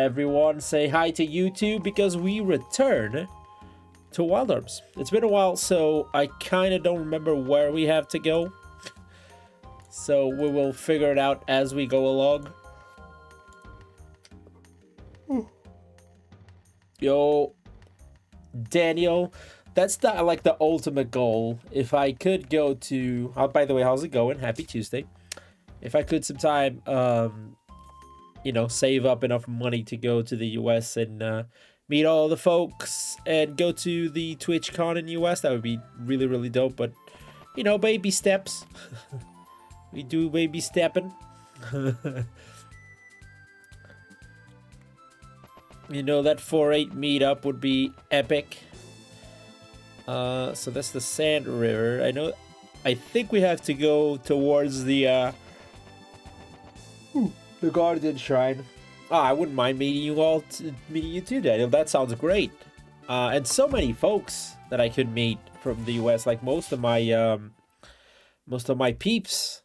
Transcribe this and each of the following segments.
everyone. Say hi to YouTube because we return to Wild Arms. It's been a while, so I kind of don't remember where we have to go. So we will figure it out as we go along. Yo, Daniel, that's the ultimate goal. If I could go to... Oh, by the way, how's it going? Happy Tuesday. If I could sometime, save up enough money to go to the US and meet all the folks and go to the TwitchCon in US, that would be really, really dope. But, baby steps. We do baby stepping. That 4-8 meetup would be epic. So that's the Sand River. I think we have to go towards the Guardian Shrine. I wouldn't mind meeting you too, Daniel. That sounds great. And so many folks that I could meet from the US. Like most of my peeps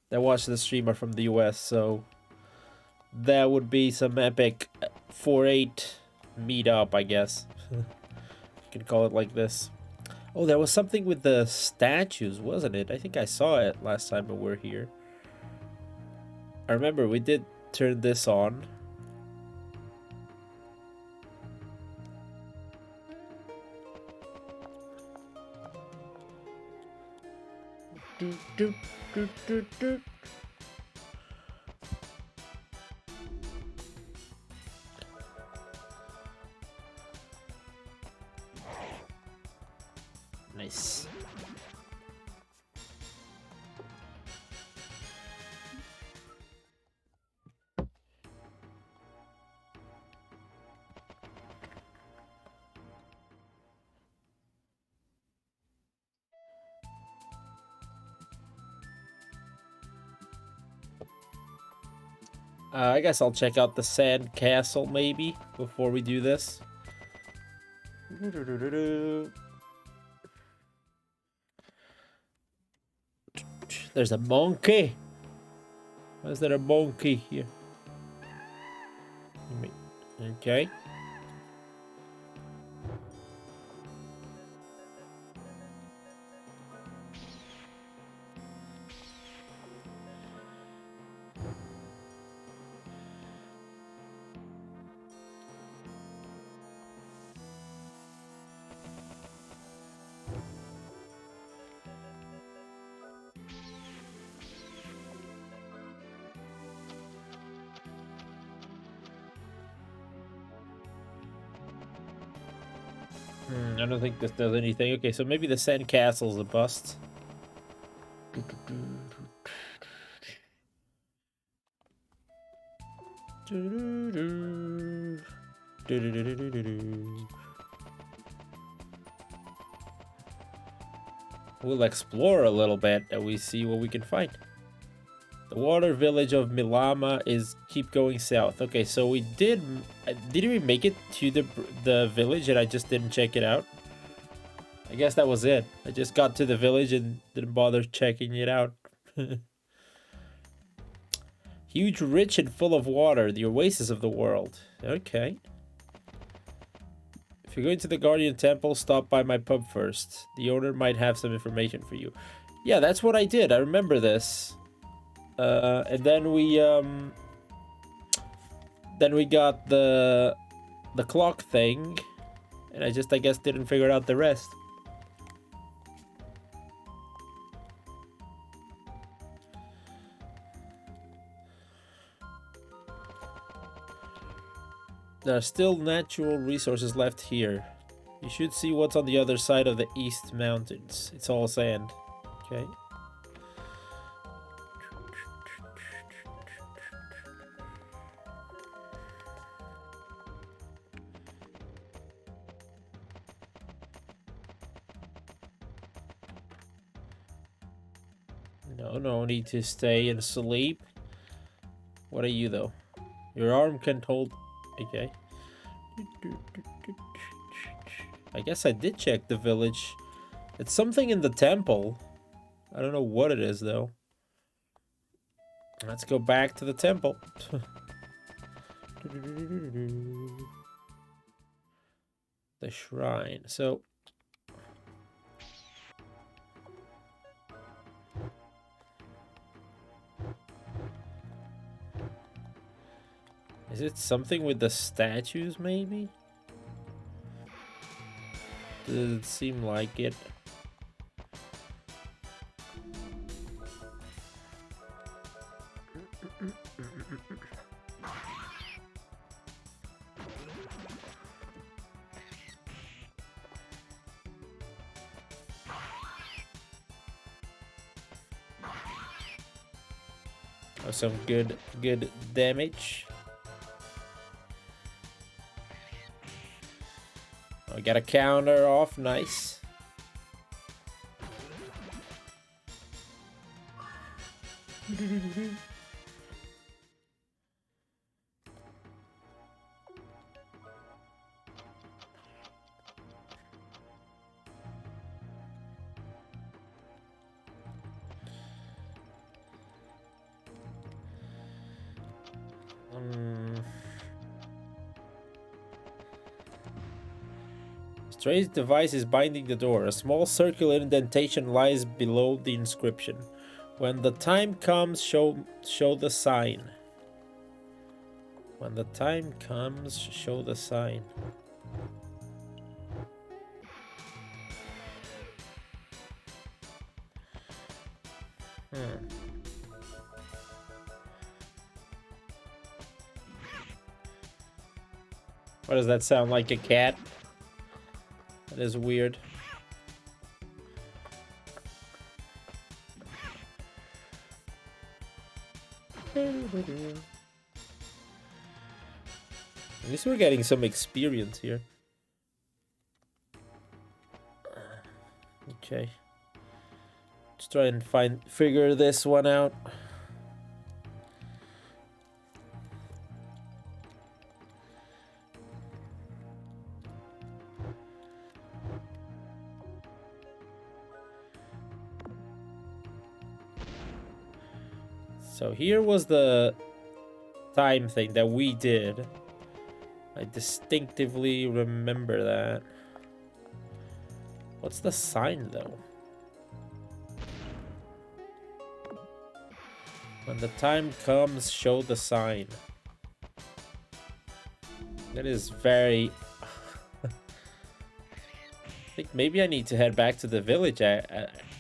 that watch the stream are from the US. So that would be some epic 4-8 meetup, I guess. You can call it like this. Oh, there was something with the statues, wasn't it? I think I saw it last time we were here. I remember we did turn this on. Do, do, do, do, do. Nice. I guess I'll check out the Sand Castle maybe before we do this. There's a monkey. Why is there a monkey here? Okay. I don't think this does anything. Okay, so maybe the Sand Castle's a bust. We'll explore a little bit and we see what we can find. The water village of Milama is keep going south. Okay, so we did we make it to the village and I just didn't check it out? I guess that was it. I just got to the village and didn't bother checking it out. Huge, rich, and full of water, the oasis of the world. Okay. If you're going to the Guardian Temple, stop by my pub first. The owner might have some information for you. Yeah, that's what I did. I remember this. And then we got the clock thing, and I guess didn't figure out the rest. There are still natural resources left here. You should see what's on the other side of the East Mountains. It's all sand. Okay. No need to stay and sleep. What are you, though? Your arm can hold... Okay. I guess I did check the village. It's something in the temple. I don't know what it is, though. Let's go back to the temple. The shrine. So is it something with the statues, maybe? Does it seem like it? Oh, some good damage. I got a counter off, nice. Strange device is binding the door. A small circular indentation lies below the inscription. When the time comes, show the sign. When the time comes, show the sign. What does that sound like? A cat? That is weird. At least we're getting some experience here. Okay. Let's try and figure this one out. So here was the time thing that we did. I distinctively remember that. What's the sign though? When the time comes, show the sign. That is very... I think maybe I need to head back to the village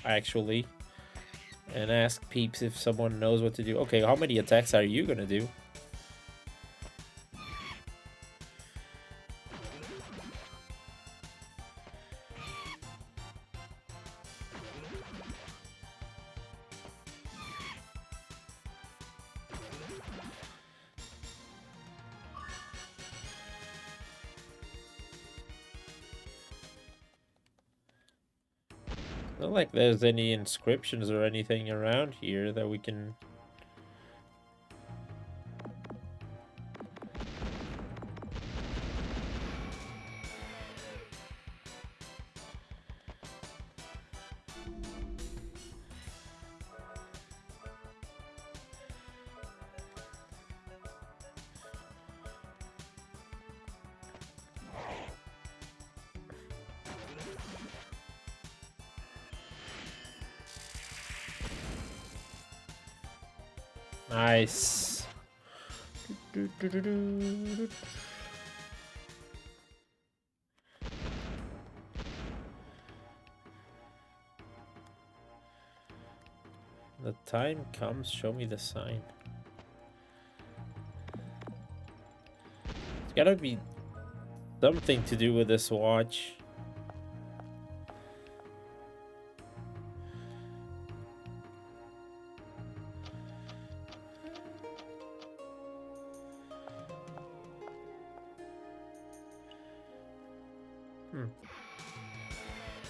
actually. And ask peeps if someone knows what to do. Okay, how many attacks are you gonna do? Not like there's any inscriptions or anything around here that we can... Nice. The time comes, show me the sign. It's gotta be something to do with this watch.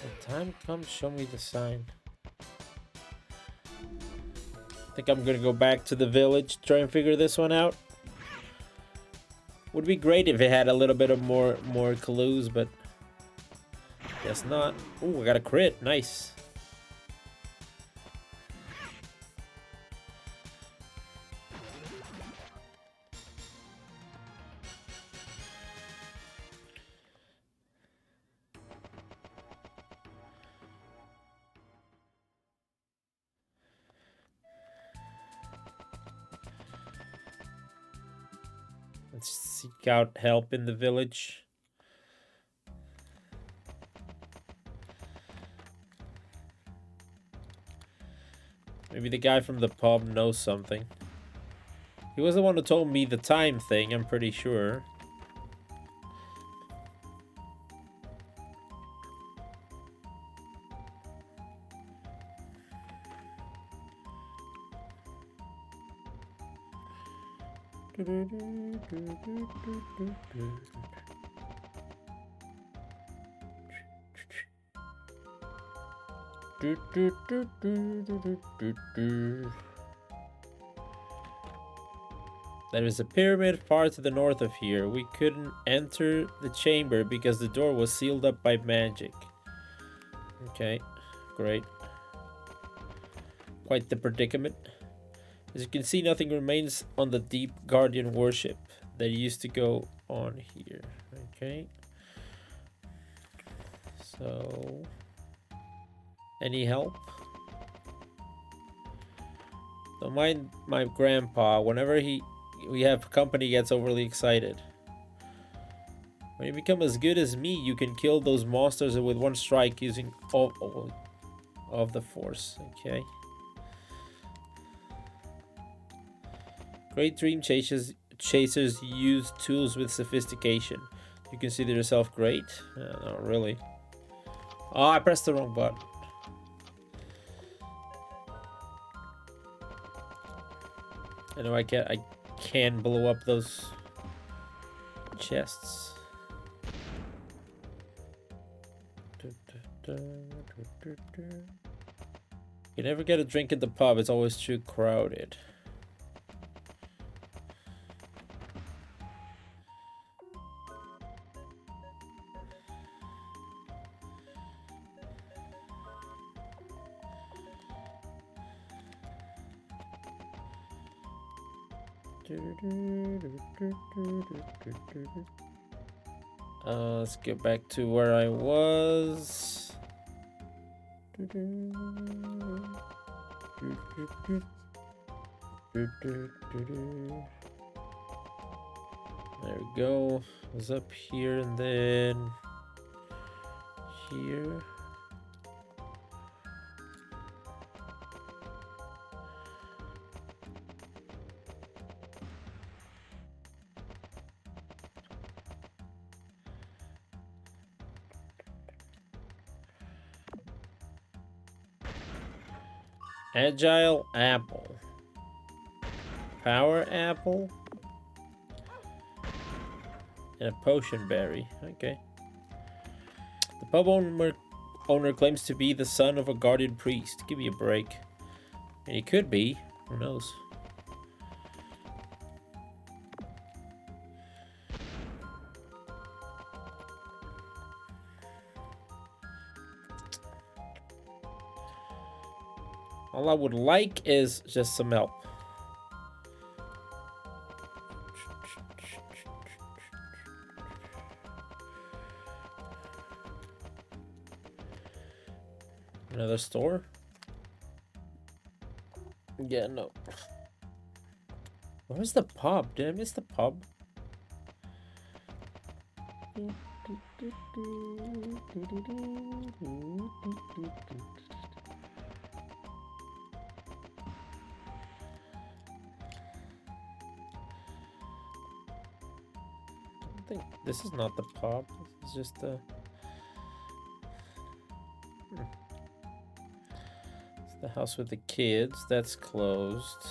The time comes, show me the sign. I think I'm gonna go back to the village, try and figure this one out. Would be great if it had a little bit of more clues, but guess not. Ooh, I got a crit. Nice. and seek out help in the village. Maybe the guy from the pub knows something. He was the one who told me the time thing, I'm pretty sure. There is a pyramid far to the north of here. We couldn't enter the chamber because the door was sealed up by magic. Okay, great. Quite the predicament. As you can see, nothing remains on the deep guardian worship that used to go on here. Okay. So, any help? Don't mind my grandpa. Whenever we have company, gets overly excited. When you become as good as me, you can kill those monsters with one strike using all of the force. Okay. Great dream chasers use tools with sophistication. You consider yourself great? Not really. Oh, I pressed the wrong button. I know I can blow up those chests. You never get a drink at the pub, it's always too crowded. Let's get back to where I was. There we go. I was up here and then here. Agile apple. Power apple. And a potion berry. Okay. The pub owner claims to be the son of a guardian priest. Give me a break. And he could be. Who knows? All I would like is just some help. Another store? Yeah, no. Where's the pub? Did I miss the pub? I think this is not the pub. This is just the... It's the house with the kids. That's closed.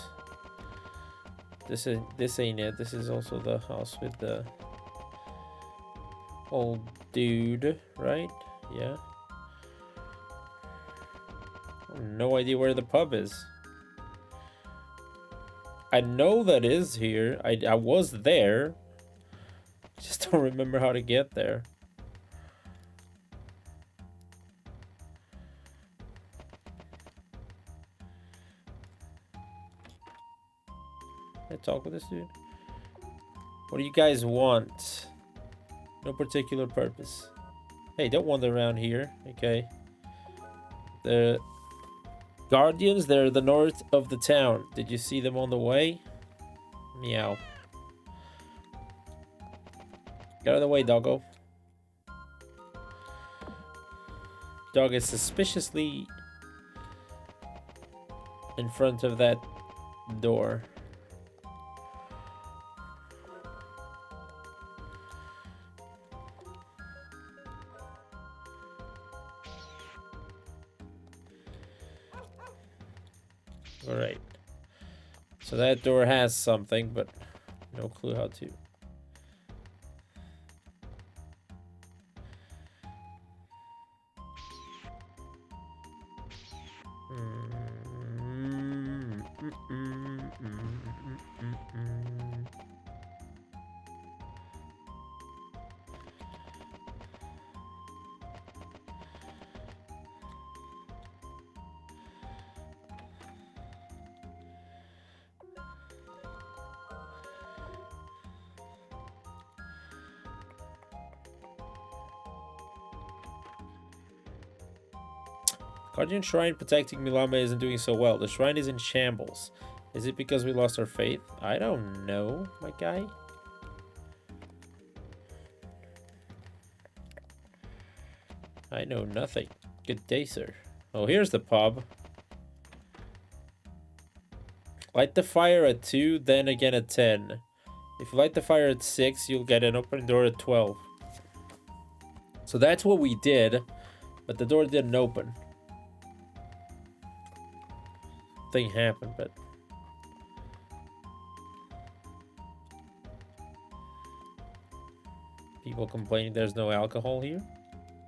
This ain't it. This is also the house with the old dude, right? Yeah. I have no idea where the pub is. I know that is here. I was there. Just don't remember how to get there. Can I talk with this dude? What do you guys want? No particular purpose. Hey, don't wander around here, okay? The Guardians, they're the north of the town. Did you see them on the way? Meow. Get out of the way, doggo. Dog is suspiciously in front of that door. Alright. So that door has something, but no clue how to. Guardian Shrine protecting Milame isn't doing so well. The shrine is in shambles. Is it because we lost our faith? I don't know, my guy. I know nothing. Good day, sir. Oh, here's the pub. Light the fire at 2, then again at 10. If you light the fire at 6, you'll get an open door at 12. So that's what we did, but the door didn't open. Thing happened, but people complaining there's no alcohol here.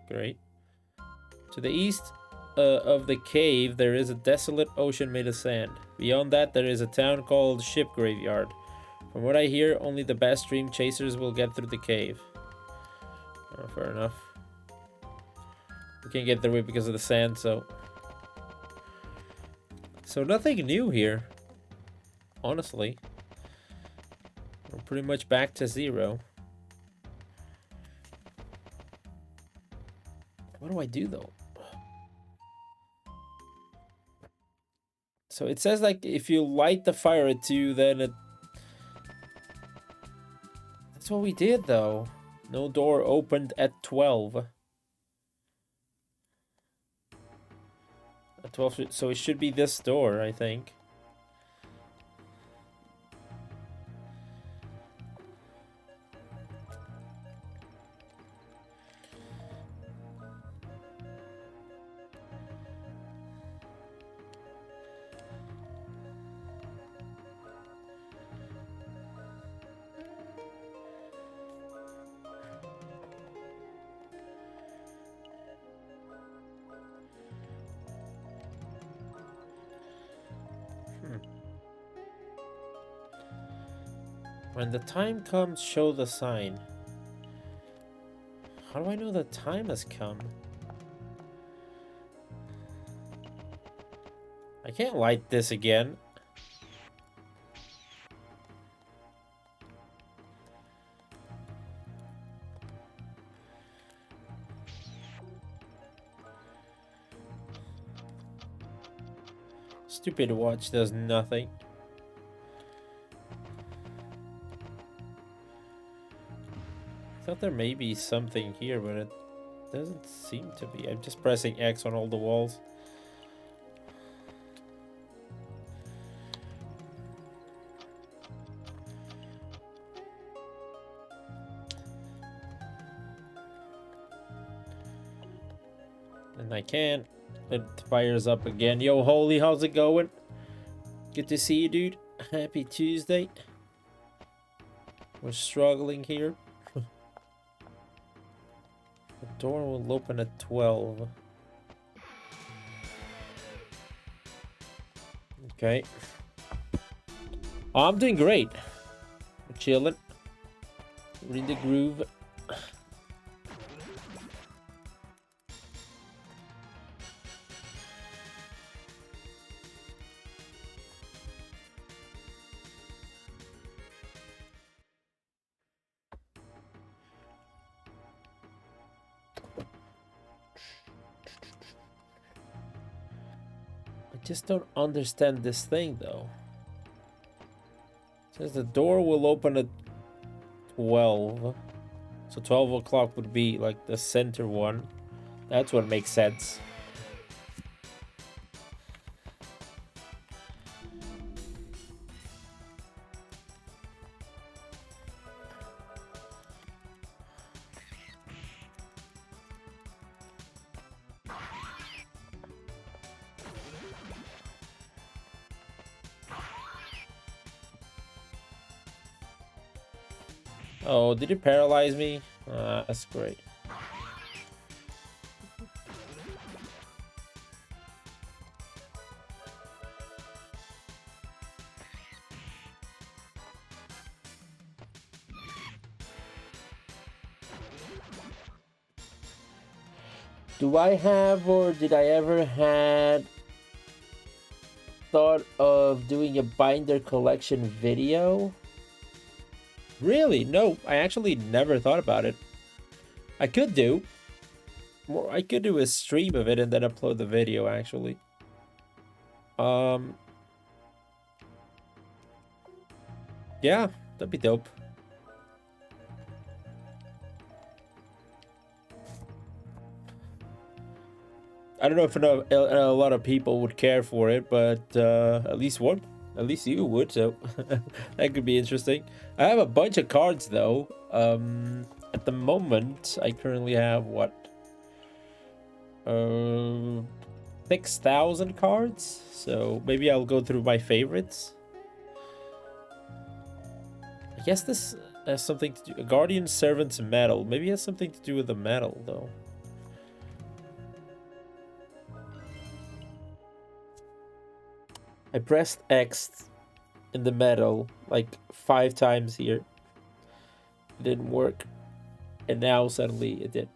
Great. To the east of the cave, there is a desolate ocean made of sand. Beyond that, there is a town called Ship Graveyard. From what I hear, only the best dream chasers will get through the cave. Oh, fair enough. We can't get through it because of the sand, so nothing new here. Honestly. We're pretty much back to 0. What do I do, though? So it says, like, if you light the fire at 2, then it... That's what we did, though. No door opened at 12. At 12, so it should be this door, I think. When the time comes, show the sign. How do I know the time has come? I can't light this again. Stupid watch does nothing. I thought there may be something here, but it doesn't seem to be. I'm just pressing X on all the walls. And I can't. It fires up again. Yo, Holy, how's it going? Good to see you, dude. Happy Tuesday. We're struggling here. The door will open at 12. Okay. Oh, I'm doing great. I'm chilling. We're in the groove. I just don't understand this thing, though. It says the door will open at 12. So 12 o'clock would be like the center one. That's what makes sense. Oh, did it paralyze me? That's great. Do I have, or did I ever had thought of doing a binder collection video? Really? No, I actually never thought about it. I could do. I could do a stream of it and then upload the video, actually. Yeah, that'd be dope. I don't know if a lot of people would care for it, but at least you would, so that could be interesting. I have a bunch of cards, though. At the moment, I currently have, what? 6,000 cards? So maybe I'll go through my favorites. I guess this has something to do... Guardian Servant's Medal. Maybe it has something to do with the medal, though. I pressed X in the medal like 5 times here. It didn't work. And now suddenly it did.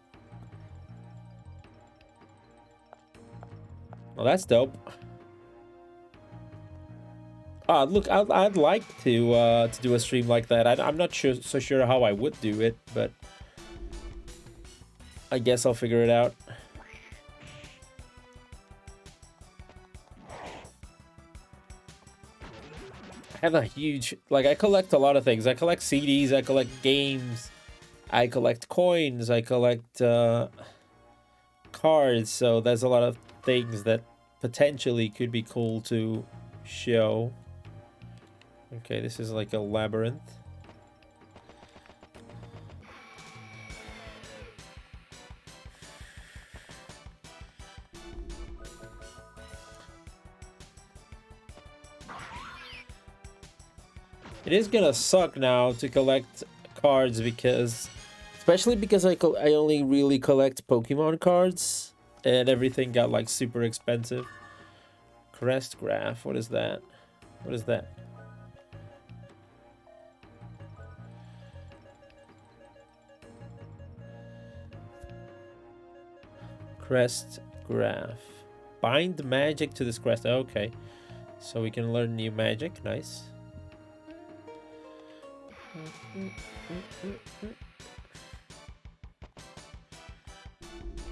Well, that's dope. Look, I'd like to do a stream like that. I'm not so sure how I would do it, but I guess I'll figure it out. I have a huge, like, I collect a lot of things. I collect CDs, I collect games, I collect coins, I collect cards, so there's a lot of things that potentially could be cool to show. Okay, this is like a labyrinth. It is gonna suck now to collect cards because, especially because I only really collect Pokemon cards, and everything got like super expensive. Crest graph, what is that? What is that? Crest graph. Bind magic to this crest. Okay, so we can learn new magic. Nice.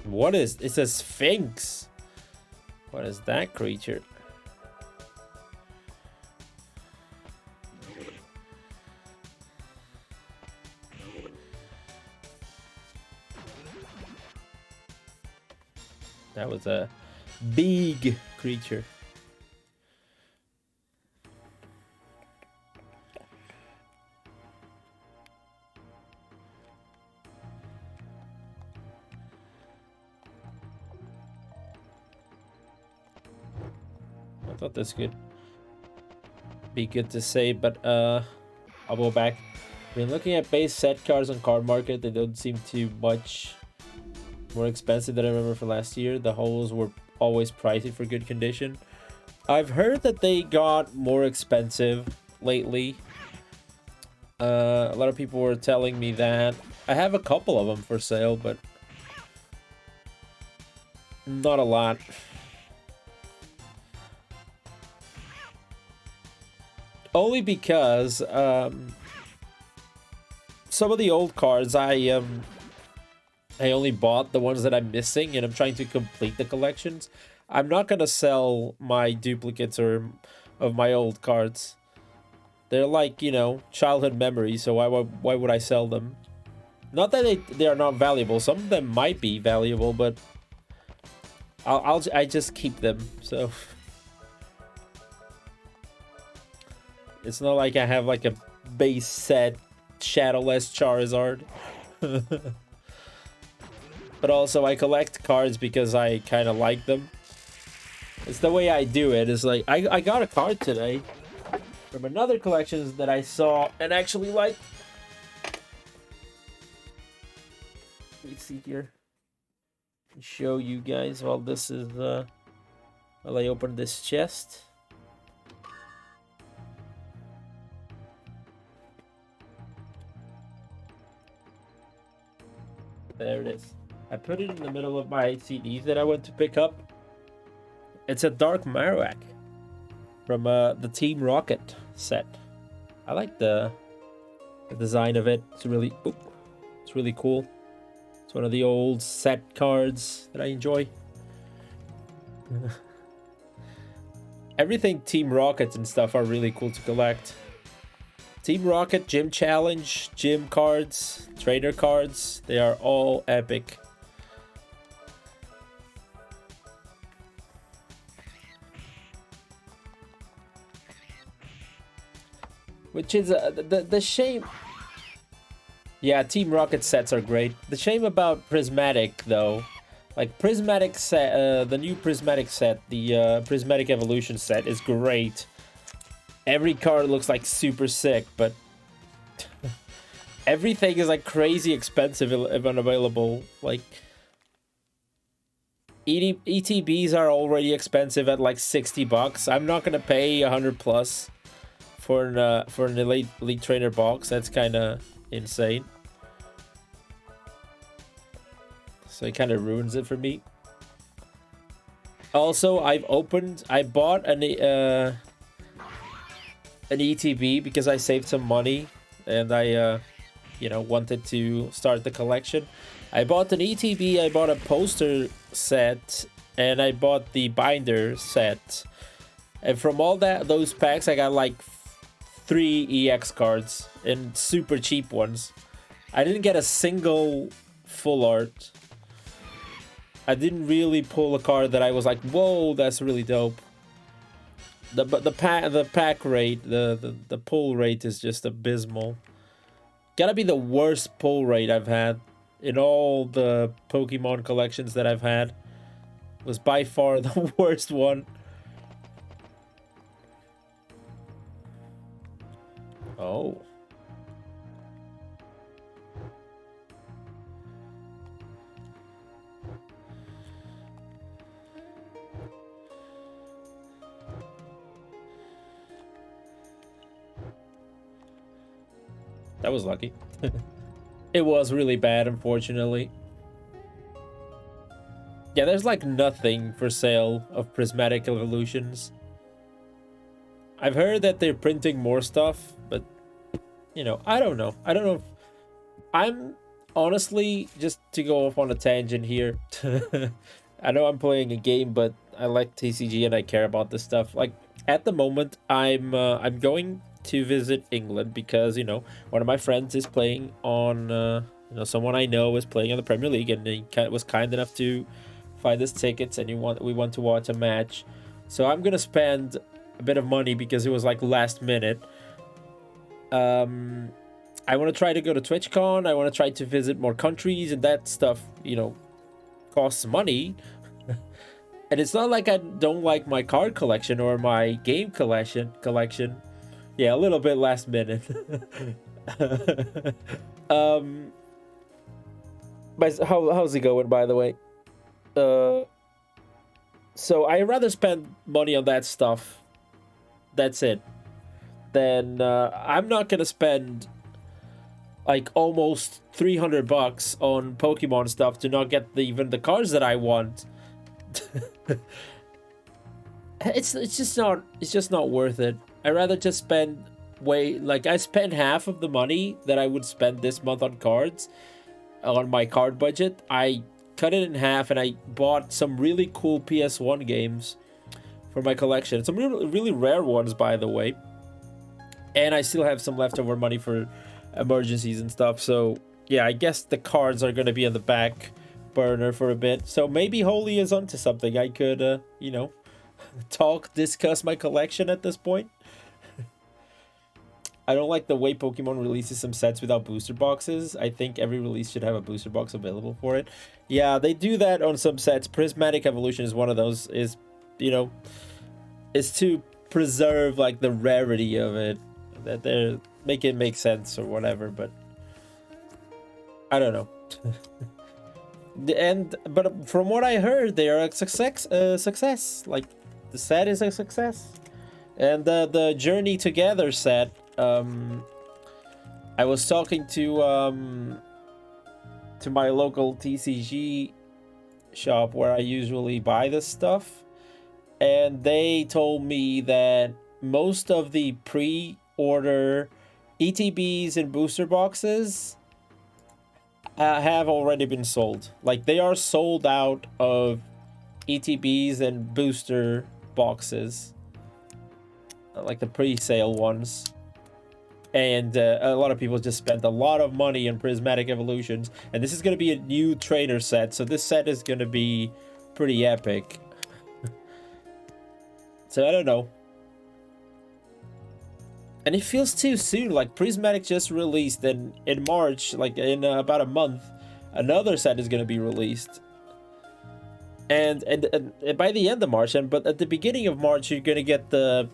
What is... It's a Sphinx. What is that creature? That was a big creature. I thought this could be good to say, but I'll go back. When looking at base set cards on Card Market, they don't seem too much more expensive than I remember for last year. The holes were always pricey for good condition. I've heard that they got more expensive lately. A lot of people were telling me that. I have a couple of them for sale, but not a lot. Only because some of the old cards I only bought the ones that I'm missing, and I'm trying to complete the collections. I'm not gonna sell my duplicates or of my old cards. They're like, you know, childhood memories, so why would I sell them? Not that they are not valuable. Some of them might be valuable, but I just keep them. So it's not like I have like a base set Shadowless Charizard. But also I collect cards because I kind of like them. It's the way I do it. It's like I got a card today from another collection that I saw and actually liked. Let me see here. Show you guys while this is while I open this chest. There it is. I put it in the middle of my CDs that I went to pick up. It's a Dark Marowak from the Team Rocket set. I like the design of it. It's really cool. It's one of the old set cards that I enjoy. Everything Team Rocket and stuff are really cool to collect. Team Rocket, Gym Challenge, Gym cards, Trainer cards, they are all epic. Which is the shame. Yeah, Team Rocket sets are great. The shame about Prismatic, though, like Prismatic set, the new Prismatic set, the Prismatic Evolution set is great. Every card looks like super sick, but everything is like crazy expensive if unavailable. Like ETBs are already expensive at like $60. I'm not gonna pay 100 plus for an elite trainer box. That's kind of insane. So it kind of ruins it for me. Also, I bought an ETB because I saved some money and I wanted to start the collection. I bought an ETB, I bought a poster set, and I bought the binder set. And from all those packs, I got like 3 EX cards and super cheap ones. I didn't get a single full art. I didn't really pull a card that I was like, whoa, that's really dope. The pack rate, the pull rate is just abysmal. Gotta be the worst pull rate I've had in all the Pokemon collections that I've had. Was by far the worst one. Oh. That was lucky. It was really bad, unfortunately. Yeah, there's like nothing for sale of Prismatic Evolutions. I've heard that they're printing more stuff, but I don't know. I don't know if I'm honestly, just to go off on a tangent here. I know I'm playing a game, but I like TCG and I care about this stuff. Like at the moment, I'm going to visit England because one of my friends is playing on someone I know is playing on the Premier League, and he was kind enough to find us tickets, and we want to watch a match. So I'm gonna spend a bit of money because it was like last minute. I want to try to go to TwitchCon. I want to try to visit more countries, and that stuff costs money. And it's not like I don't like my card collection or my game collection. Yeah, a little bit last minute. But how's it going, by the way? So I rather spend money on that stuff. That's it. Then I'm not gonna spend like almost $300 on Pokemon stuff to not get even the cards that I want. It's just not worth it. I rather just spend I spend half of the money that I would spend this month on cards on my card budget. I cut it in half and I bought some really cool PS1 games for my collection. Some really, really rare ones, by the way. And I still have some leftover money for emergencies and stuff. So yeah, I guess the cards are gonna be on the back burner for a bit. So maybe Holy is onto something. I could, you know, discuss my collection at this point. I don't like the way Pokemon releases some sets without booster boxes. I think every release should have a booster box available for it. Yeah, they do that on some sets. Prismatic Evolution is one of those. Is, you know, is to preserve like the rarity of it, that they're make it make sense or whatever. But I don't know. But from what I heard, they are a success. Like the set is a success, and the Journey Together set. I was talking to my local TCG shop where I usually buy this stuff, and they told me that most of the pre-order ETBs and booster boxes have already been sold. Like, they are sold out of ETBs and booster boxes, like the pre-sale ones. And a lot of people just spent a lot of money on Prismatic Evolutions. And this is going to be a new trainer set. So this set is going to be pretty epic. So I don't know. And it feels too soon. Like, Prismatic just released. And in March, like in about a month, another set is going to be released. And by the end of March, but at the beginning of March, you're going to get the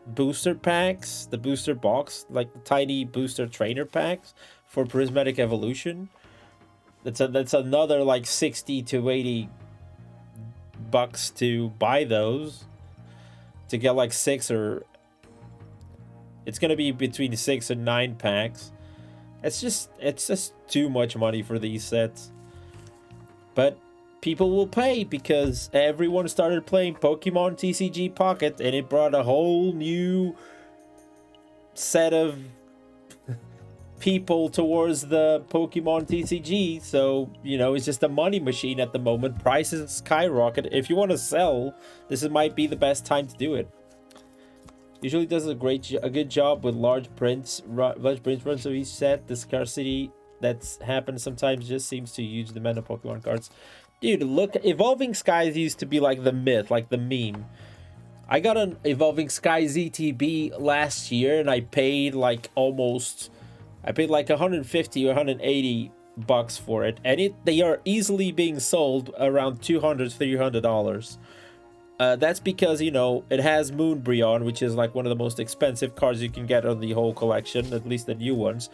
booster packs, the booster box, like the tiny booster trainer packs for Prismatic Evolution. That's another like 60 to 80 bucks to buy those, to get like 6 or it's gonna be between 6 and 9 packs. It's just too much money for these sets, but people will pay because everyone started playing Pokemon TCG Pocket, and it brought a whole new set of people towards the Pokemon TCG. So, you know, it's just a money machine at the moment. Prices skyrocket. If you want to sell, might be the best time to do it. Usually does a good job with large print runs of each set. The scarcity that's happened sometimes just seems to huge demand of Pokemon cards. Dude, look, Evolving Skies used to be like the myth, like the meme. I got an Evolving Skies ETB last year, and I paid like 150 or 180 bucks for it, and they are easily being sold around $200-$300. That's because, you know, it has Moonbreon, which is like one of the most expensive cards you can get on the whole collection, at least the new ones.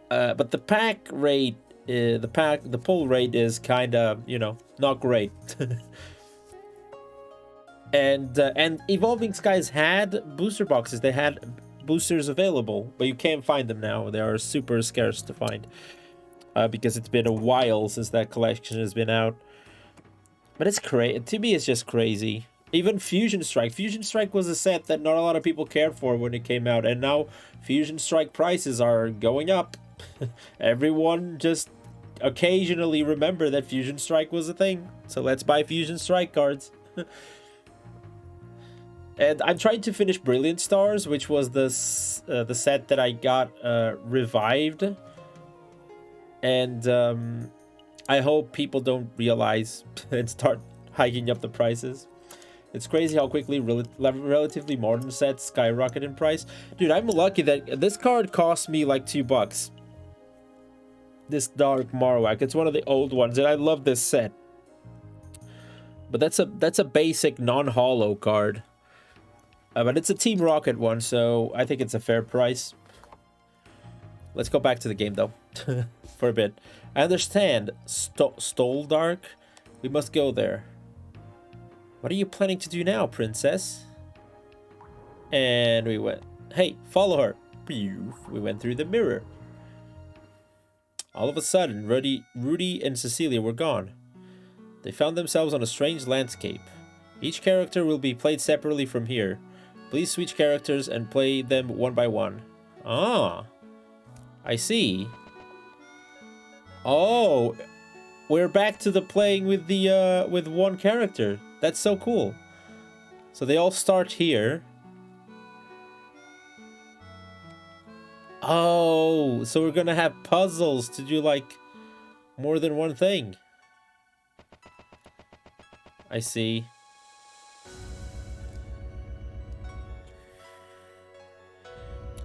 But the pack rate, the pull rate is kind of, you know, not great. and Evolving Skies had booster boxes. They had boosters available, but you can't find them now. They are super scarce to find, because it's been a while since that collection has been out. But it's crazy. To me, it's just crazy. Even Fusion Strike. Fusion Strike was a set that not a lot of people cared for when it came out, and now Fusion Strike prices are going up. Everyone just occasionally remember that Fusion Strike was a thing, so let's buy Fusion Strike cards. And I'm trying to finish Brilliant Stars, which was the set that I got revived, and I hope people don't realize and start hiking up the prices. It's crazy how quickly relatively modern sets skyrocket in price. Dude, I'm lucky that this card cost me like $2. This Dark Marowak. It's one of the old ones, and I love this set. But that's a basic non-holo card. But it's a Team Rocket one, so I think it's a fair price. Let's go back to the game, though, for a bit. I understand. Stoldark? We must go there. What are you planning to do now, princess? And we went. Hey, follow her. We went through the mirror. All of a sudden, Rudy and Cecilia were gone. They found themselves on a strange landscape. Each character will be played separately from here. Please switch characters and play them one by one. Ah, I see. Oh, we're back to the playing with the with one character. That's so cool. So they all start here. Oh, so we're gonna have puzzles to do like more than one thing. I see.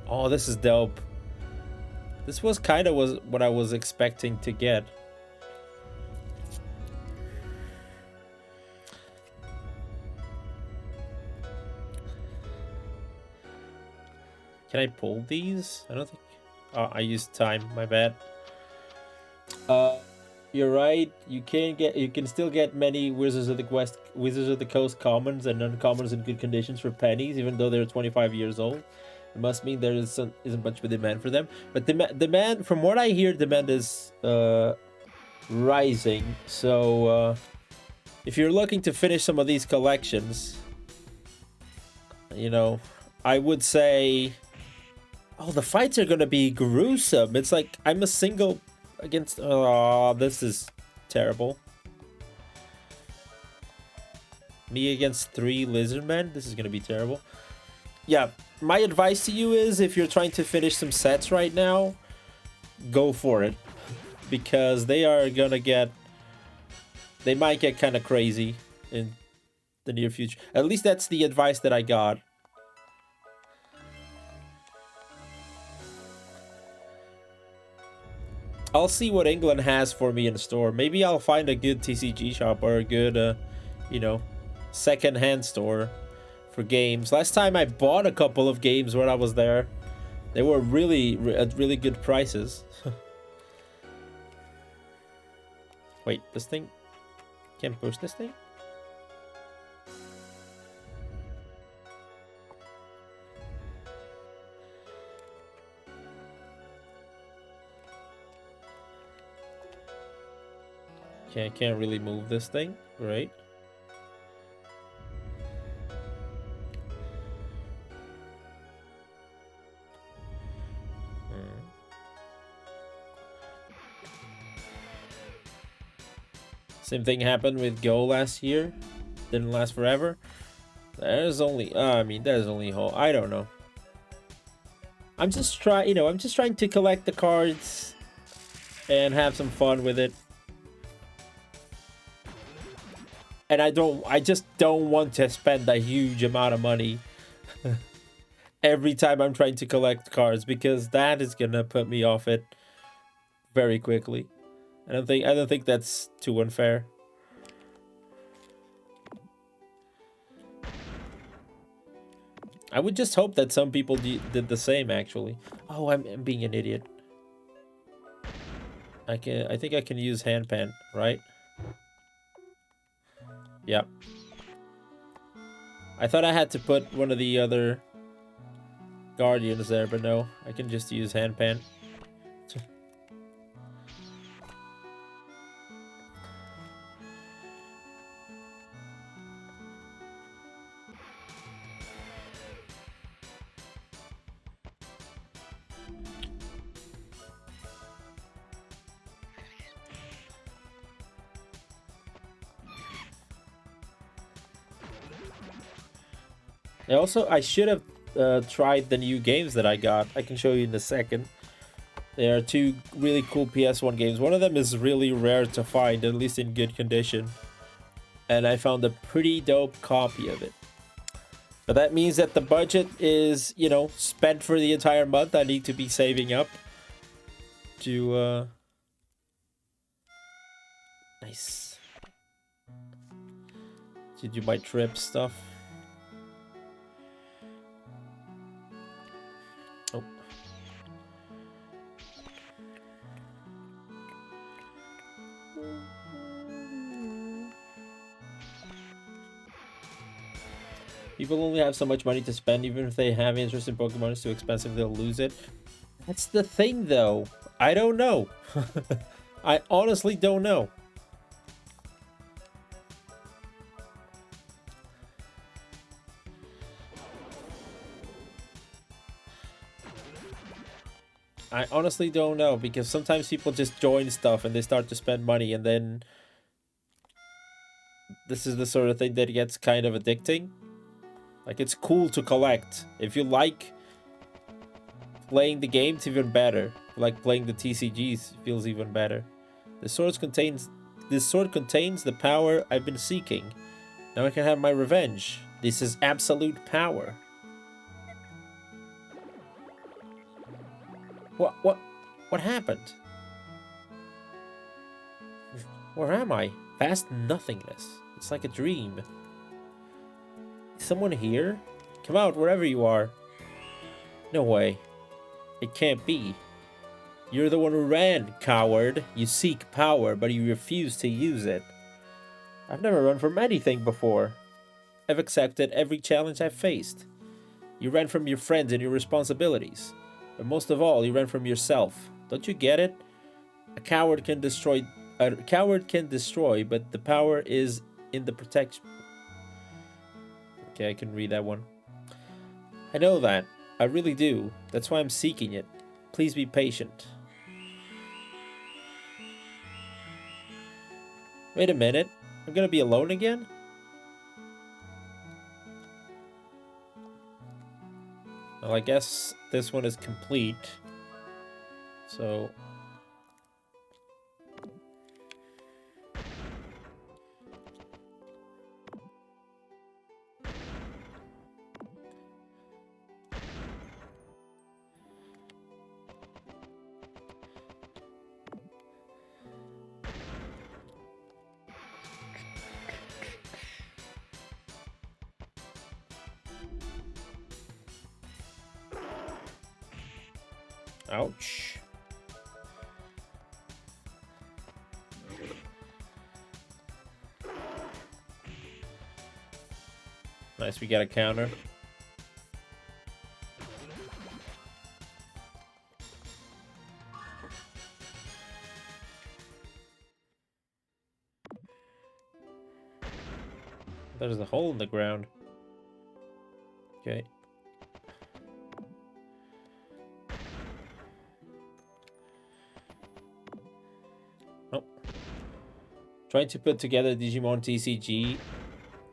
Oh, this is dope. This was kind of what I was expecting to get. Can I pull these? I don't think. Oh, I used time. My bad. You're right. You can still get many Wizards of the Coast commons and uncommons in good conditions for pennies, even though they're 25 years old. It must mean there isn't much of a demand for them. But demand, from what I hear, demand is rising. So if you're looking to finish some of these collections, you know, I would say, oh, the fights are gonna be gruesome. It's like I'm a single against. Oh, this is terrible. Me against 3 lizardmen. This is gonna be terrible. Yeah, my advice to you is, if you're trying to finish some sets right now, go for it, because they might get kind of crazy in the near future. At least that's the advice that I got. I'll see what England has for me in store. Maybe I'll find a good TCG shop or a good, you know, second-hand store for games. Last time I bought a couple of games when I was there. They were at really good prices. Wait, this thing? Can't push this thing? Okay, I can't really move this thing, right? Same thing happened with Go last year. Didn't last forever. There's only, there's only whole. I don't know. I'm just trying to collect the cards and have some fun with it. And I just don't want to spend a huge amount of money every time I'm trying to collect cards, because that is gonna put me off it very quickly. I don't think that's too unfair. I would just hope that some people did the same, actually. Oh, I'm being an idiot. I think I can use handpan, right? Yep. I thought I had to put one of the other guardians there, but no, I can just use handpan. I should have tried the new games that I got. I can show you in a second. There are 2 really cool PS1 games. One of them is really rare to find, at least in good condition. And I found a pretty dope copy of it. But that means that the budget is, spent for the entire month. I need to be saving up to, nice. To do my trip stuff. Oh. People only have so much money to spend. Even if they have interest in Pokemon, it's too expensive, they'll lose it. That's the thing, though. I don't know. I honestly don't know. I honestly don't know, because sometimes people just join stuff and they start to spend money, and then this is the sort of thing that gets kind of addicting. Like, it's cool to collect. If you like playing the game's even better. Like playing the TCGs feels even better. This sword contains the power I've been seeking. Now I can have my revenge. This is absolute power. What happened? Where am I? Vast nothingness. It's like a dream. Is someone here? Come out wherever you are. No way. It can't be. You're the one who ran, coward. You seek power, but you refuse to use it. I've never run from anything before. I've accepted every challenge I've faced. You ran from your friends and your responsibilities. But most of all, you ran from yourself. Don't you get it? A coward can destroy, but the power is in the protection. Okay, I can read that one. I know that. I really do. That's why I'm seeking it. Please be patient. Wait a minute. I'm gonna be alone again? Well, I guess this one is complete. So... ouch. Nice, we got a counter. There's a hole in the ground. Okay. Oh. Trying to put together Digimon TCG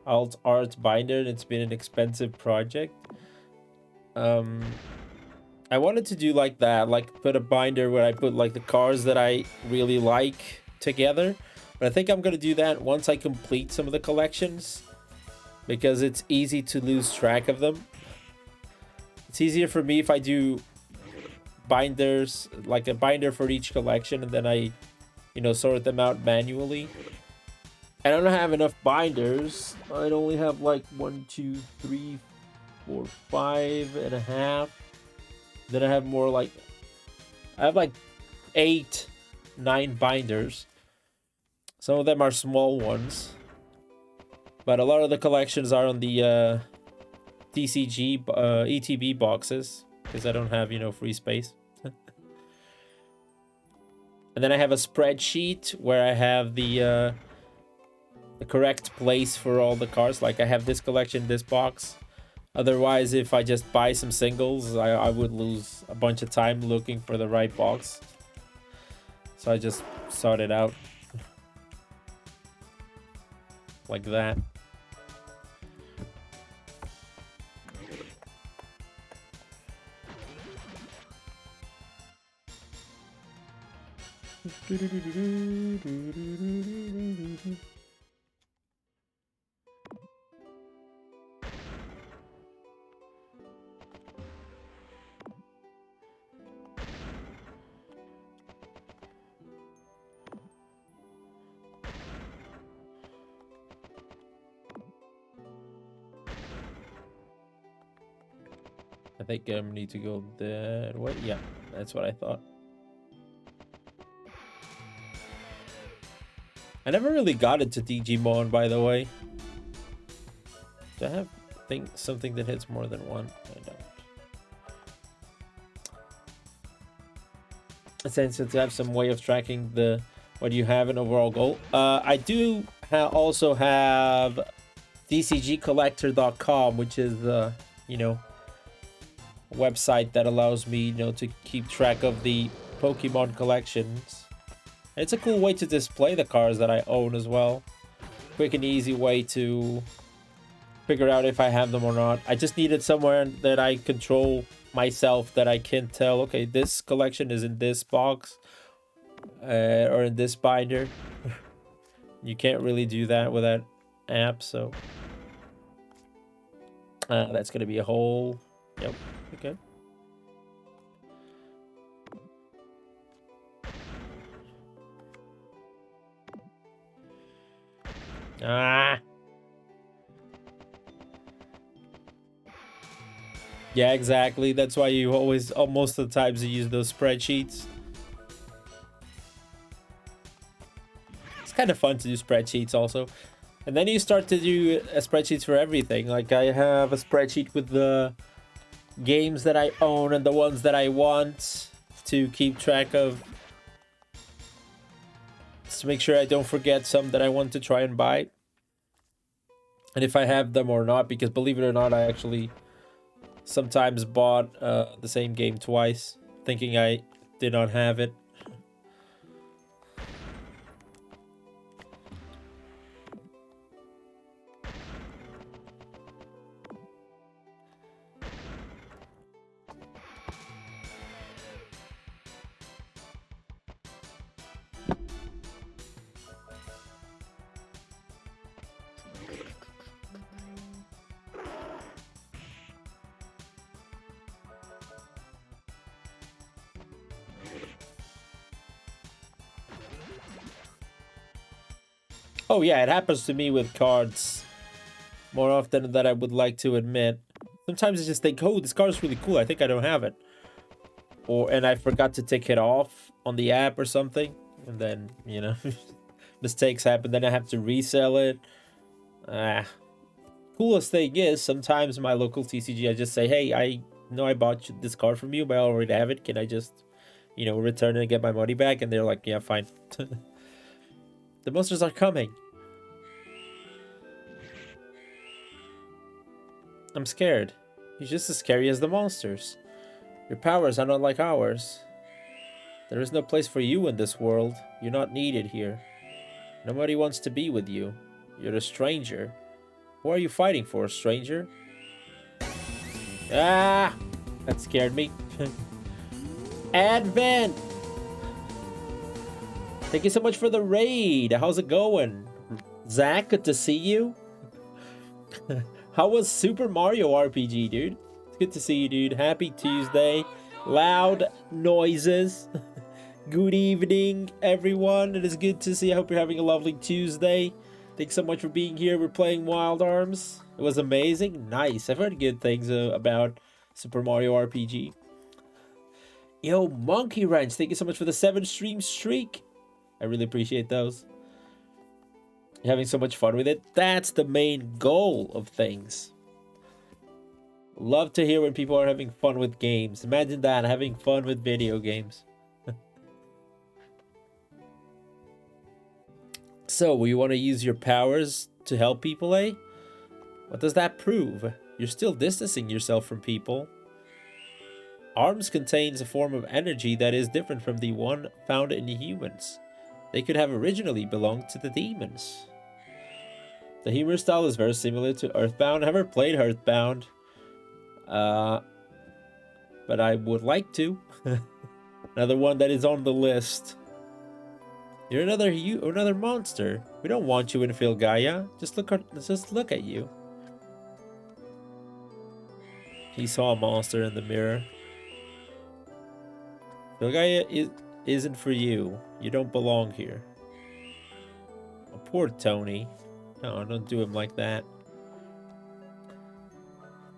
alt art binder, and it's been an expensive project. I wanted to do like that, like put a binder where I put like the cards that I really like together. But I think I'm gonna do that once I complete some of the collections, because it's easy to lose track of them. It's easier for me if I do binders, like a binder for each collection, and then I, you know, sort them out manually. I don't have enough binders. I only have like 1, 2, 3, 4, 5 and a half. Then I have more like, I have like 8, 9 binders. Some of them are small ones, but a lot of the collections are on the TCG ETB boxes, because I don't have, you know, free space. And then I have a spreadsheet where I have the correct place for all the cards. Like I have this collection, this box. Otherwise, if I just buy some singles, I would lose a bunch of time looking for the right box. So I just sort it out like that. I think I need to go that way. Yeah, that's what I thought. I never really got into Digimon, by the way. Do I have something that hits more than one? I don't. Since to have some way of tracking what you have an overall goal. I do also have DCGcollector.com, which is you know, a website that allows me, you know, to keep track of the Pokemon collections. It's a cool way to display the cards that I own as well. Quick and easy way to figure out if I have them or not. I just needed somewhere that I control myself that I can tell, okay, this collection is in this box or in this binder. You can't really do that with that app, so that's gonna be a whole. Yep. Okay. Ah. Yeah, exactly. That's why you always, most of the times, you use those spreadsheets. It's kind of fun to do spreadsheets also. And then you start to do spreadsheets for everything. Like I have a spreadsheet with the games that I own and the ones that I want to keep track of. Just to make sure I don't forget some that I want to try and buy. And if I have them or not, because believe it or not, I actually sometimes bought the same game twice, thinking I did not have it. Oh yeah, it happens to me with cards more often than I would like to admit. Sometimes I just think, oh, this card is really cool. I think I don't have it. And I forgot to take it off on the app or something. And then, you know, mistakes happen. Then I have to resell it. Coolest thing is, sometimes my local TCG, I just say, hey, I know I bought this card from you, but I already have it. Can I just, you know, return it and get my money back? And they're like, yeah, fine. The monsters are coming. I'm scared. You're just as scary as the monsters. Your powers are not like ours. There is no place for you in this world. You're not needed here. Nobody wants to be with you. You're a stranger. Who are you fighting for, stranger? Ah! That scared me. Advent! Thank you so much for the raid. How's it going? Zach, good to see you. How was Super Mario RPG, dude? It's good to see you, dude. Happy Tuesday. Loud noises. Good evening, everyone. It is good to see. I hope you're having a lovely Tuesday. Thanks so much for being here. We're playing Wild Arms. It was amazing. Nice. I've heard good things about Super Mario RPG. Yo, Monkey Ranch. Thank you so much for the 7-stream streak. I really appreciate those. You're having so much fun with it. That's the main goal of things. Love to hear when people are having fun with games. Imagine that, having fun with video games. So, you want to use your powers to help people, eh? What does that prove? You're still distancing yourself from people. Arms contains a form of energy that is different from the one found in humans. They could have originally belonged to the demons. The humor style is very similar to Earthbound. I never played Earthbound. But I would like to. Another one that is on the list. You're another monster. We don't want you in Filgaia. Just look at you. He saw a monster in the mirror. Filgaia isn't for you. You don't belong here. Oh, poor Tony. No, don't do him like that.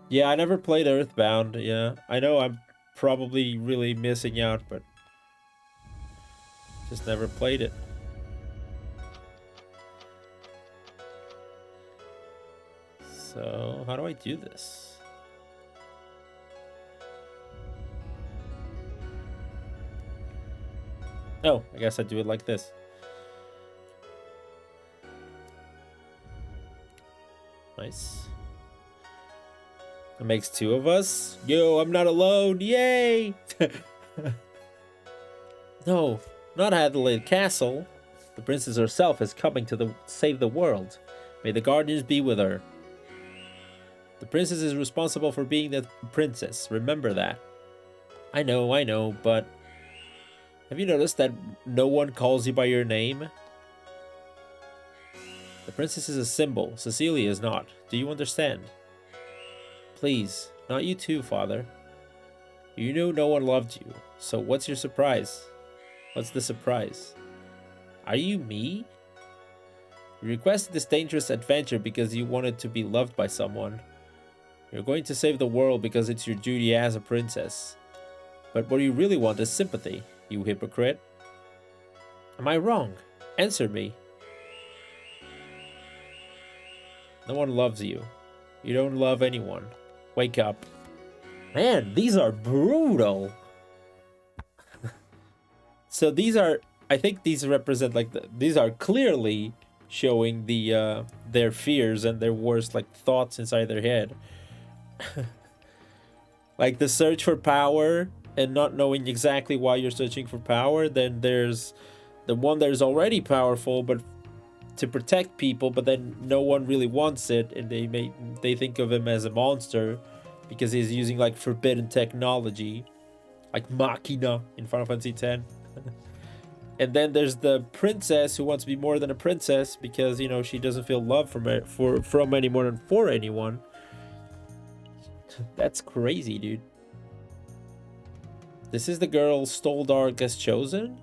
Yeah, I never played Earthbound. Yeah, I know I'm probably really missing out, but just never played it. So, how do I do this? Oh, I guess I do it like this. Nice. It makes 2 of us. Yo, I'm not alone. Yay! No, not Adelaide Castle. The princess herself is coming to save the world. May the guardians be with her. The princess is responsible for being the princess. Remember that. I know, but have you noticed that no one calls you by your name? The princess is a symbol. Cecilia is not. Do you understand? Please, not you too, father. You knew no one loved you, so what's your surprise? What's the surprise? Are you me? You requested this dangerous adventure because you wanted to be loved by someone. You're going to save the world because it's your duty as a princess. But what you really want is sympathy, you hypocrite. Am I wrong? Answer me. No one loves you. You don't love anyone. Wake up. Man, these are brutal. So these are, I think these represent like these are clearly showing their fears and their worst like thoughts inside their head. Like the search for power and not knowing exactly why you're searching for power. Then there's the one that is already powerful but to protect people, but then no one really wants it, and they think of him as a monster because he's using like forbidden technology, like Machina in Final Fantasy X. And then there's the princess who wants to be more than a princess because, you know, she doesn't feel love from anyone and for anyone. That's crazy, dude. This is the girl Stoldark has chosen?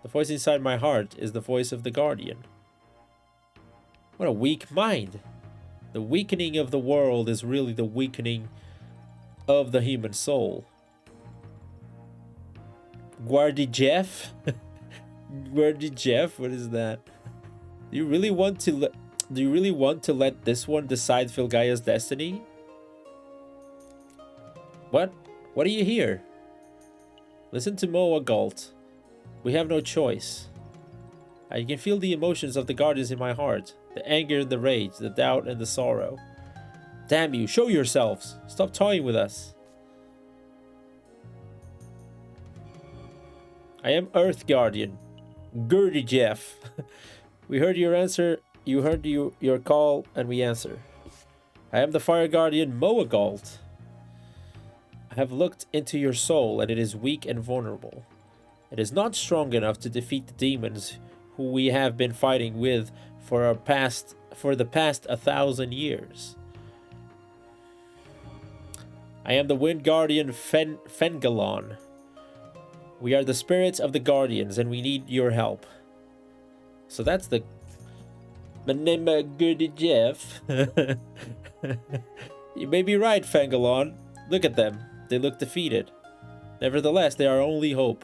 The voice inside my heart is the voice of the Guardian. What a weak mind. The weakening of the world is really the weakening of the human soul. Guardi Jeff? Guardi Jeff? What is that? Do you really want to let this one decide Filgaia's destiny? What? What do you hear? Listen to Moa Galt. We have no choice. I can feel the emotions of the Guardians in my heart. The anger and the rage, the doubt and the sorrow. Damn you, show yourselves! Stop toying with us. I am Earth Guardian, Gurdy Jeff. We heard your answer, you heard your call, and we answer. I am the Fire Guardian Moa Galt. I have looked into your soul, and it is weak and vulnerable. It is not strong enough to defeat the demons who we have been fighting with for the past 1,000 years. I am the Wind Guardian Fengalon. We are the spirits of the Guardians and we need your help. So that's the Manema Goody Jeff. You may be right, Fengalon. Look at them. They look defeated. Nevertheless, they are our only hope.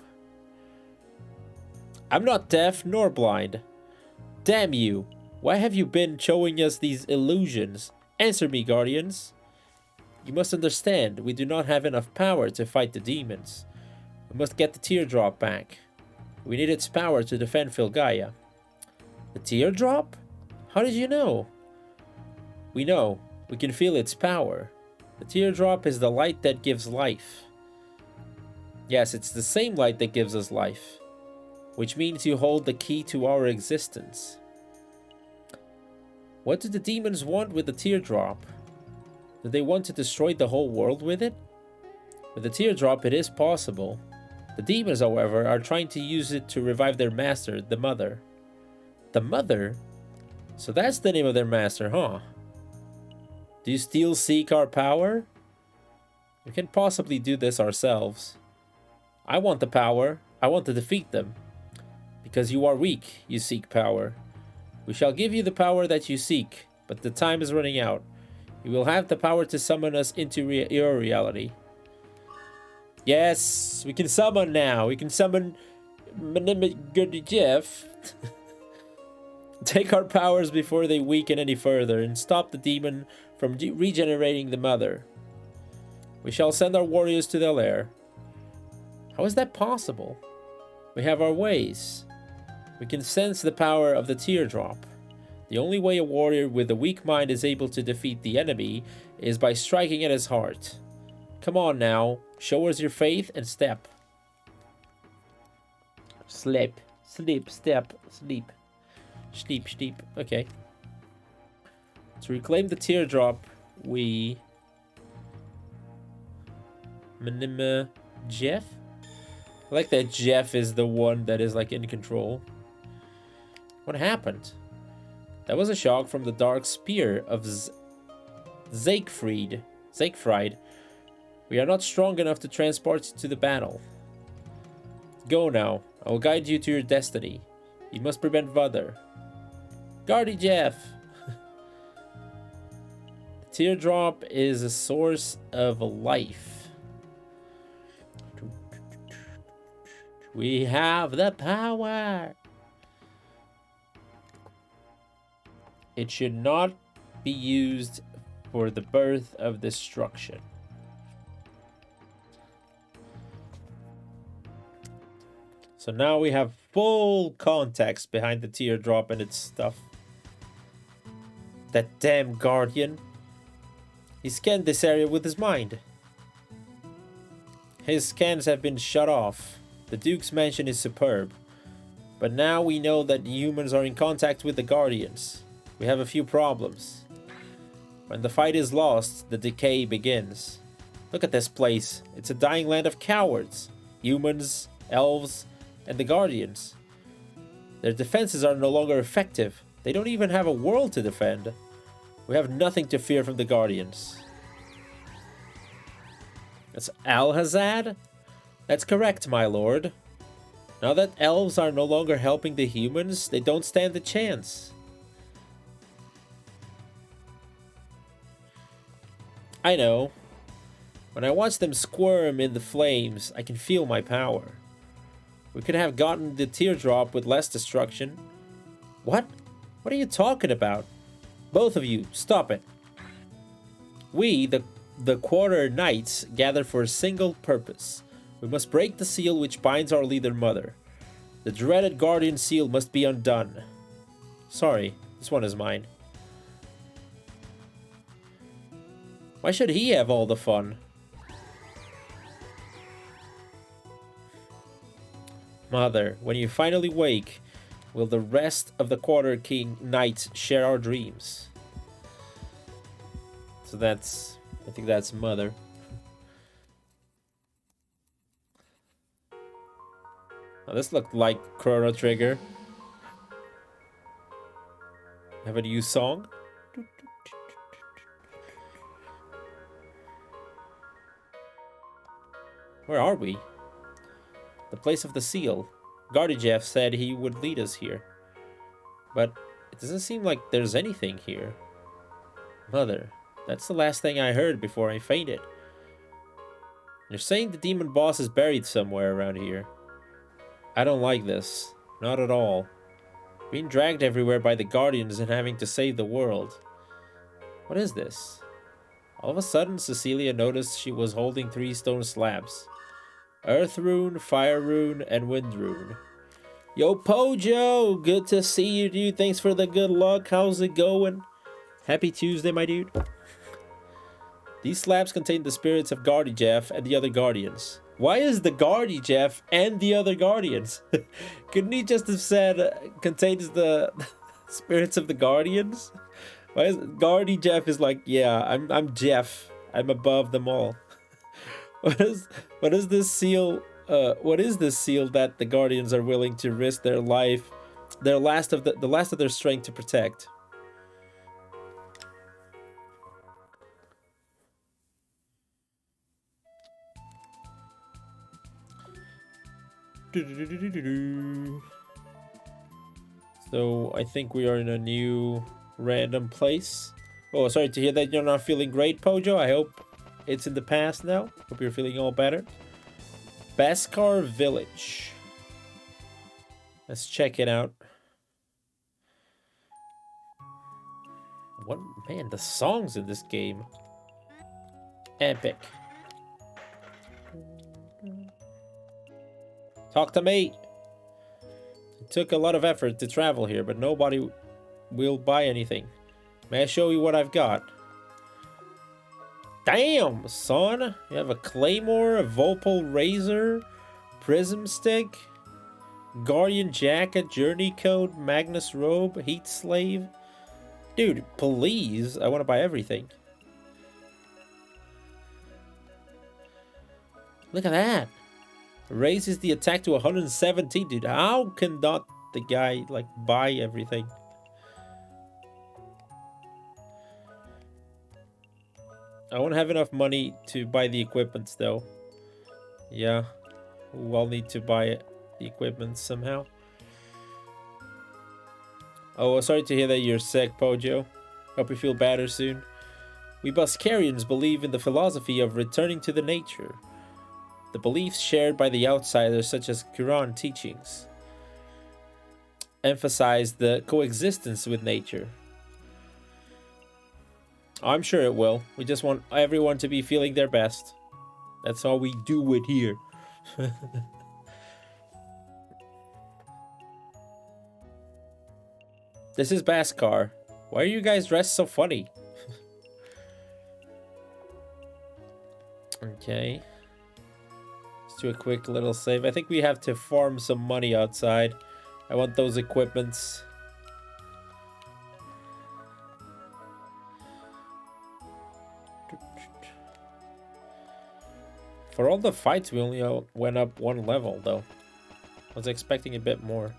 I'm not deaf nor blind. Damn you. Why have you been showing us these illusions? Answer me, Guardians. You must understand, we do not have enough power to fight the demons. We must get the teardrop back. We need its power to defend Filgaia. The teardrop? How did you know? We know. We can feel its power. The teardrop is the light that gives life. Yes, it's the same light that gives us life. Which means you hold the key to our existence. What do the demons want with the teardrop? Do they want to destroy the whole world with it? With the teardrop, it is possible. The demons, however, are trying to use it to revive their master, the Mother. The Mother? So that's the name of their master, huh? Do you still seek our power? We can possibly do this ourselves. I want the power. I want to defeat them. Because you are weak, you seek power. We shall give you the power that you seek, but the time is running out. You will have the power to summon us into your reality. Yes, we can summon now. We can summon Goody Jeff. Take our powers before they weaken any further and stop the demon from regenerating the Mother. We shall send our warriors to their lair. How is that possible? We have our ways. We can sense the power of the teardrop. The only way a warrior with a weak mind is able to defeat the enemy is by striking at his heart. Come on now, show us your faith and step. Sleep, sleep, step, sleep. Sleep, sleep, okay. To reclaim the teardrop, we Minima Jeff? I like that Jeff is the one that is like in control. What happened? That was a shock from the dark spear of Siegfried. We are not strong enough to transport you to the battle. Go now. I will guide you to your destiny. You must prevent Vother. Guardy Jeff! The teardrop is a source of life. We have the power! It should not be used for the birth of destruction. So now we have full context behind the teardrop and its stuff. That damn guardian. He scanned this area with his mind. His scans have been shut off. The Duke's mansion is superb. But now we know that humans are in contact with the Guardians. We have a few problems. When the fight is lost, the decay begins. Look at this place. It's a dying land of cowards. Humans, elves, and the Guardians. Their defenses are no longer effective. They don't even have a world to defend. We have nothing to fear from the Guardians. That's Alhazad? That's correct, my lord. Now that elves are no longer helping the humans, they don't stand a chance. I know. When I watch them squirm in the flames, I can feel my power. We could have gotten the teardrop with less destruction. What? What are you talking about? Both of you, stop it. We, the Quarter Knights, gather for a single purpose. We must break the seal which binds our leader mother. The dreaded Guardian seal must be undone. Sorry, this one is mine. Why should he have all the fun? Mother, when you finally wake, will the rest of the Quarter King Knights share our dreams? So that's... I think that's Mother. Oh, this looked like Chrono Trigger. Have a new song? Where are we? The place of the seal. Gardijev said he would lead us here. But it doesn't seem like there's anything here. Mother, that's the last thing I heard before I fainted. You're saying the demon boss is buried somewhere around here. I don't like this. Not at all. Being dragged everywhere by the Guardians and having to save the world. What is this? All of a sudden, Cecilia noticed she was holding 3 stone slabs. Earth rune, fire rune, and wind rune. Yo, Pojo! Good to see you, dude. Thanks for the good luck. How's it going? Happy Tuesday, my dude. These slabs contain the spirits of Gardijev and the other Guardians. Why is the Gardijev and the other Guardians? Couldn't he just have said contains the spirits of the Guardians? Why is Gardijev is like, yeah, I'm Jeff. I'm above them all. What is this seal? What is this seal that the Guardians are willing to risk their life, the last of their strength to protect? So I think we are in a new random place. Oh, sorry to hear that you're not feeling great, Pojo. I hope it's in the past now. Hope you're feeling all better. Beskar Village. Let's check it out. What, man, the songs in this game. Epic. Talk to me. It took a lot of effort to travel here, but nobody will buy anything. May I show you what I've got? Damn, son! You have a claymore, a Volpal razor, prism stick, guardian jacket, journey coat, Magnus robe, heat slave. Dude, please! I want to buy everything. Look at that. Raises the attack to 117, dude. How can not the guy, like, buy everything? I won't have enough money to buy the equipments, though. Yeah. I'll need to buy the equipment somehow. Oh, sorry to hear that you're sick, Pojo. Hope you feel better soon. We Buscarians believe in the philosophy of returning to the nature. The beliefs shared by the outsiders, such as Quran teachings, emphasize the coexistence with nature. I'm sure it will. We just want everyone to be feeling their best. That's how we do it here. This is Baskar. Why are you guys dressed so funny? Okay. Let's do a quick little save. I think we have to farm some money outside. I want those equipments. For all the fights, we only went up one level, though. I was expecting a bit more.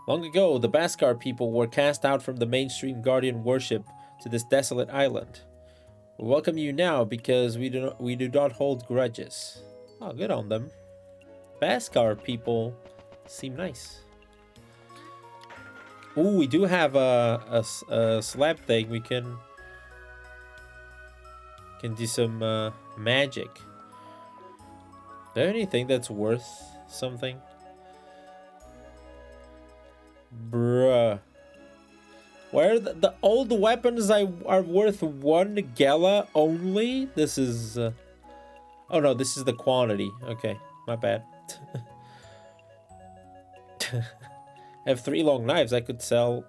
Long ago, the Baskar people were cast out from the mainstream Guardian worship to this desolate island. We welcome you now because we do not hold grudges. Oh, good on them. Baskar people seem nice. Ooh, we do have a slab thing. We can do some magic. Is there anything that's worth something? Bruh. Where the old weapons are worth 1 gala only? This is... oh no, this is the quantity. Okay, my bad. I have 3 long knives I could sell.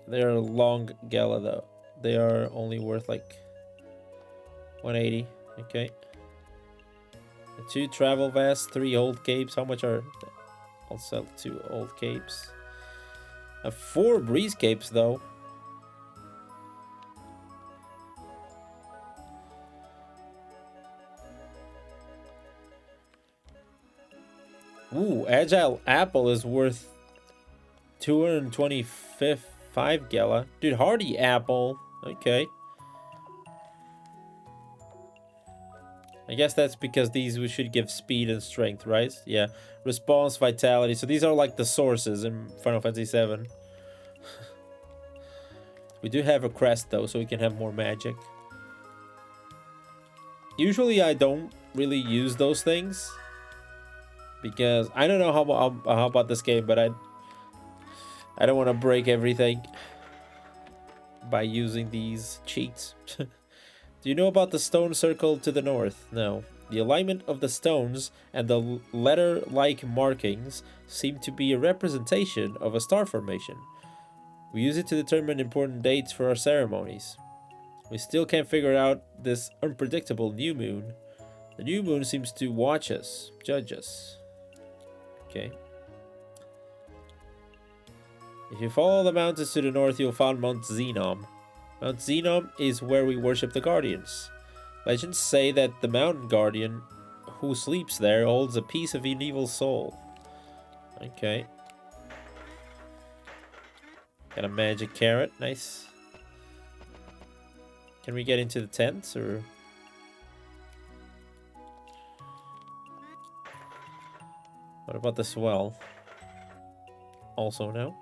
They're long gala though. They are only worth like 180. Okay. 2 travel vests, 3 old capes. How much are... I'll sell 2 old capes. 4 breeze capes, though. Ooh, Agile Apple is worth 225 gala. Dude, Hardy Apple. Okay. I guess that's because these we should give speed and strength, right? Yeah. Response, vitality. So these are like the sources in Final Fantasy VII. We do have a crest though, so we can have more magic. Usually I don't really use those things because I don't know how about this game, but I don't want to break everything by using these cheats. Do you know about the stone circle to the north? No. The alignment of the stones and the letter-like markings seem to be a representation of a star formation. We use it to determine important dates for our ceremonies. We still can't figure out this unpredictable new moon. The new moon seems to watch us, judge us. Okay. If you follow the mountains to the north, you'll find Mount Xenom. Mount Xenom is where we worship the Guardians. Legends say that the Mountain Guardian who sleeps there holds a piece of an evil soul. Okay. Got a magic carrot, nice. Can we get into the tents or... What about the swell? Also no.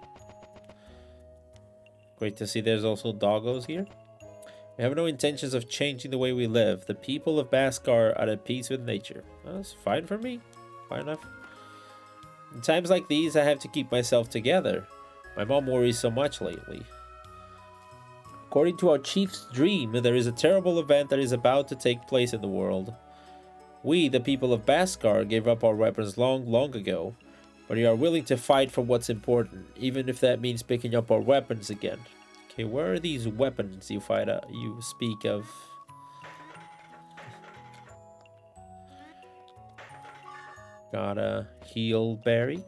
Great to see there's also doggos here. We have no intentions of changing the way we live. The people of Baskar are at peace with nature. Well, that's fine for me. Fine enough. In times like these, I have to keep myself together. My mom worries so much lately. According to our chief's dream, there is a terrible event that is about to take place in the world. We, the people of Baskar, gave up our weapons long ago. But we are willing to fight for what's important, even if that means picking up our weapons again. Okay, where are these weapons you speak of? Got a heal berry.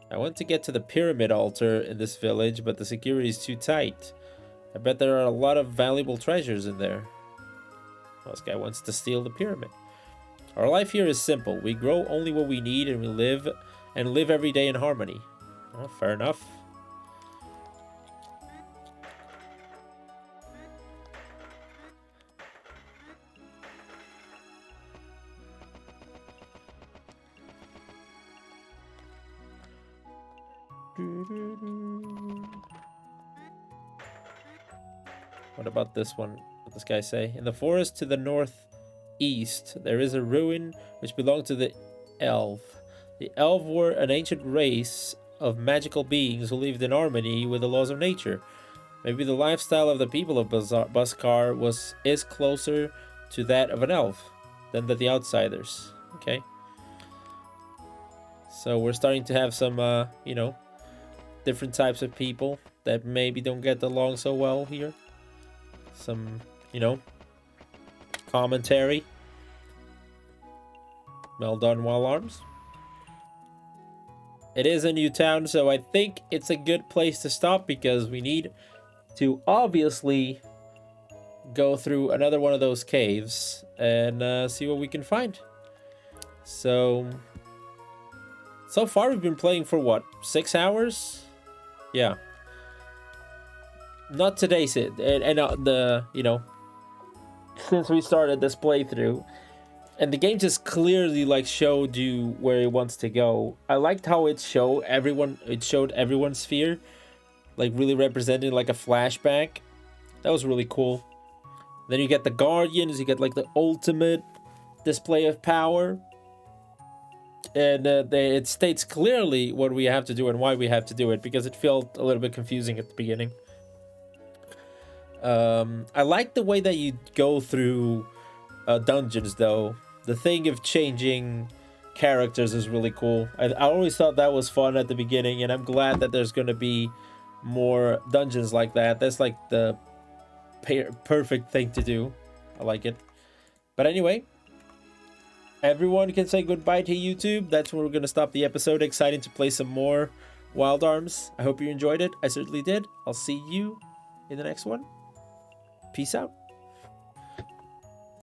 I want to get to the pyramid altar in this village, but the security is too tight. I bet there are a lot of valuable treasures in there. This guy wants to steal the pyramid. Our life here is simple. We grow only what we need, and we live every day in harmony. Well, fair enough. What about this one? What does this guy say? In the forest to the northeast, there is a ruin which belonged to the Elf. The Elf were an ancient race of magical beings who lived in harmony with the laws of nature. Maybe the lifestyle of the people of Beskar is closer to that of an elf than the outsiders. Okay. So we're starting to have some, you know, different types of people that maybe don't get along so well here. Some, you know, commentary. Well done, Wild Arms. It is a new town, so I think it's a good place to stop because we need to obviously go through another one of those caves and see what we can find. So far we've been playing for what, 6 hours? Yeah. Not today, Sid, and the, you know, since we started this playthrough, and the game just clearly like showed you where it wants to go. I liked how it showed everyone's sphere, like really represented like a flashback. That was really cool. Then you get the Guardians, you get like the ultimate display of power, and it states clearly what we have to do and why we have to do it, because it felt a little bit confusing at the beginning. I like the way that you go through dungeons, though. The thing of changing characters is really cool. I always thought that was fun at the beginning, and I'm glad that there's going to be more dungeons like that. That's like the perfect thing to do. I like it. But anyway, everyone can say goodbye to YouTube. That's where we're going to stop the episode. Excited to play some more Wild Arms. I hope you enjoyed it. I certainly did. I'll see you in the next one. Peace out.